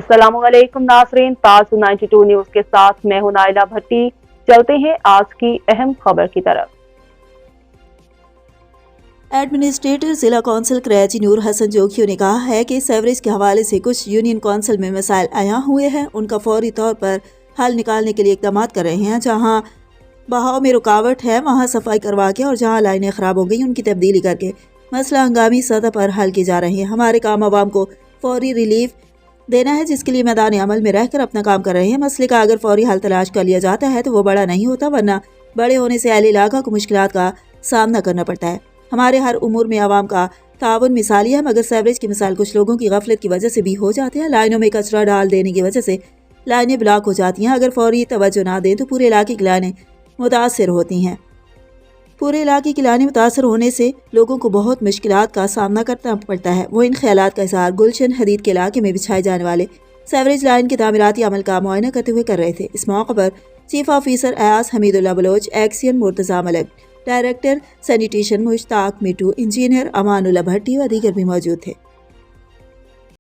अस्सलाम वालेकुम नाज़रीन, ताज 92 न्यूज़ के साथ मैं हूं नाइला भट्टी। चलते हैं आज की अहम खबर की तरफ। एडमिनिस्ट्रेटर जिला कौंसिल कराची नूर हसन जोखियो ने कहा है कि सेवरेज के हवाले से कुछ यूनियन कौंसिल में मसाइल आया हुए हैं, उनका फौरी तौर पर हल निकालने के लिए इकदाम कर रहे हैं। जहां बहाव में रुकावट है वहां सफाई करवा के और जहां लाइनें खराब हो गई उनकी तब्दीली करके मसला हंगामी सतह पर हल किए जा रहे हैं। हमारे काम आवाम को फौरी रिलीफ देना है, जिसके लिए मैदान अमल में रहकर अपना काम कर रहे हैं। मसले का अगर फौरी हल तलाश कर लिया जाता है तो वो बड़ा नहीं होता, वरना बड़े होने से अहले इलाका को मुश्किलात का सामना करना पड़ता है। हमारे हर उमूर में आवाम का ताउन मिसाली है, मगर सेवरेज की मिसाल कुछ लोगों की गफलत की वजह से भी हो जाते हैं। लाइनों में कचरा डाल देने की वजह से लाइनें ब्लॉक हो जाती हैं। अगर फौरी तवज्जो ना दें तो पूरे इलाके की लाइनें मुतासर होती हैं। पूरे इलाके की लाइनें मुतासर होने से लोगों को बहुत मुश्किलात का सामना करना पड़ता है। वो इन ख्यालात का इज़हार गुलशन हदीद के इलाके में बिछाए जाने वाले सेवरेज लाइन के तामीराती अमल का मुआयना करते हुए कर रहे थे। इस मौके पर chief officer Ayaz Hamidullah Baloch, XEN Murtaza Malik, director sanitation Mushtaq Mitu, engineer Amanullah Bhatti व दीगर भी मौजूद थे।